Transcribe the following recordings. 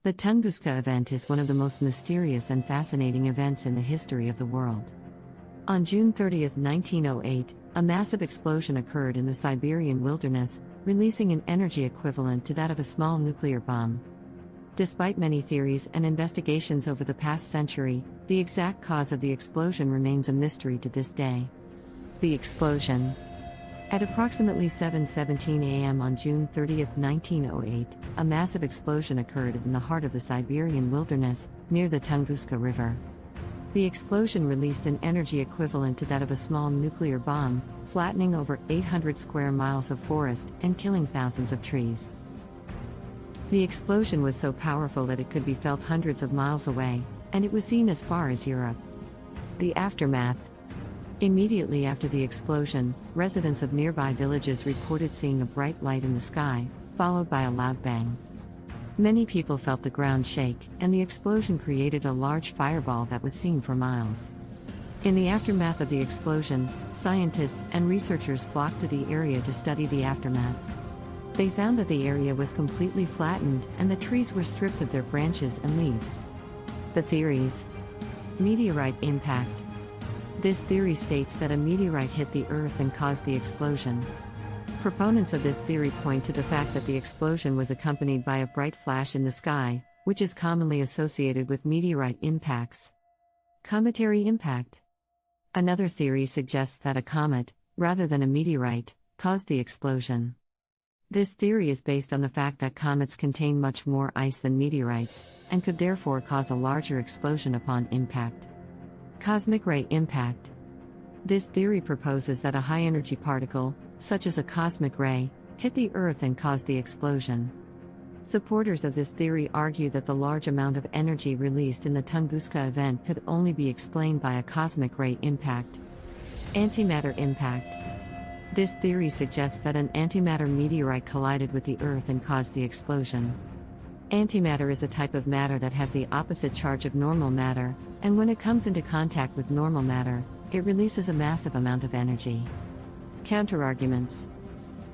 The Tunguska event is one of the most mysterious and fascinating events in the history of the world. On June 30, 1908, a massive explosion occurred in the Siberian wilderness, releasing an energy equivalent to that of a small nuclear bomb. Despite many theories and investigations over the past century, the exact cause of the explosion remains a mystery to this day. The explosion. At approximately 7:17 a.m. on June 30, 1908, a massive explosion occurred in the heart of the Siberian wilderness, near the Tunguska River. The explosion released an energy equivalent to that of a small nuclear bomb, flattening over 800 square miles of forest and killing thousands of trees. The explosion was so powerful that it could be felt hundreds of miles away, and it was seen as far as Europe. The aftermath. Immediately after the explosion, residents of nearby villages reported seeing a bright light in the sky, followed by a loud bang. Many people felt the ground shake, and the explosion created a large fireball that was seen for miles. In the aftermath of the explosion, scientists and researchers flocked to the area to study the aftermath. They found that the area was completely flattened and the trees were stripped of their branches and leaves. The theories. Meteorite impact. This theory states that a meteorite hit the Earth and caused the explosion. Proponents of this theory point to the fact that the explosion was accompanied by a bright flash in the sky, which is commonly associated with meteorite impacts. Cometary impact. Another theory suggests that a comet, rather than a meteorite, caused the explosion. This theory is based on the fact that comets contain much more ice than meteorites, and could therefore cause a larger explosion upon impact. Cosmic ray impact. This theory proposes that a high-energy particle, such as a cosmic ray, hit the Earth and caused the explosion. Supporters of this theory argue that the large amount of energy released in the Tunguska event could only be explained by a cosmic ray impact. Antimatter impact. This theory suggests that an antimatter meteorite collided with the Earth and caused the explosion. Antimatter is a type of matter that has the opposite charge of normal matter, and when it comes into contact with normal matter, it releases a massive amount of energy. Counterarguments.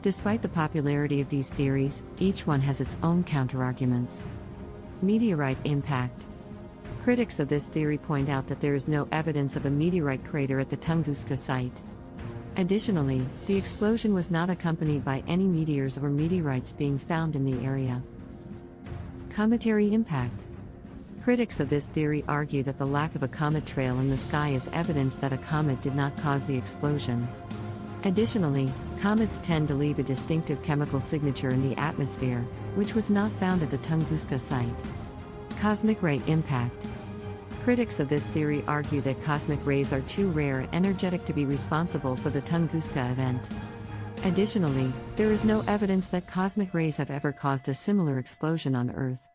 Despite the popularity of these theories, each one has its own counterarguments. Meteorite impact. Critics of this theory point out that there is no evidence of a meteorite crater at the Tunguska site. Additionally, the explosion was not accompanied by any meteors or meteorites being found in the area. Cometary impact. Critics of this theory argue that the lack of a comet trail in the sky is evidence that a comet did not cause the explosion. Additionally, comets tend to leave a distinctive chemical signature in the atmosphere, which was not found at the Tunguska site. Cosmic ray impact. Critics of this theory argue that cosmic rays are too rare and energetic to be responsible for the Tunguska event. Additionally, there is no evidence that cosmic rays have ever caused a similar explosion on Earth.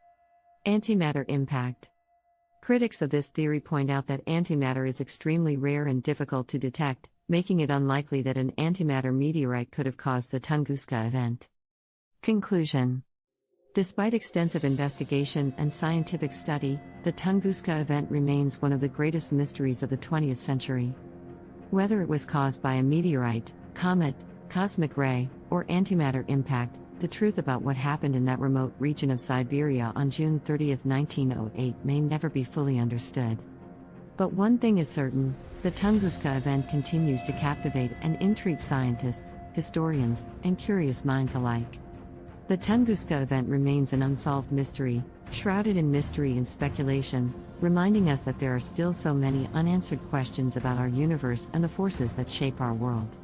Antimatter impact. Critics of this theory point out that antimatter is extremely rare and difficult to detect, making it unlikely that an antimatter meteorite could have caused the Tunguska event. Conclusion. Despite extensive investigation and scientific study, the Tunguska event remains one of the greatest mysteries of the 20th century. Whether it was caused by a meteorite, comet, cosmic ray, or antimatter impact, the truth about what happened in that remote region of Siberia on June 30, 1908 may never be fully understood. But one thing is certain, the Tunguska event continues to captivate and intrigue scientists, historians, and curious minds alike. The Tunguska event remains an unsolved mystery, shrouded in mystery and speculation, reminding us that there are still so many unanswered questions about our universe and the forces that shape our world.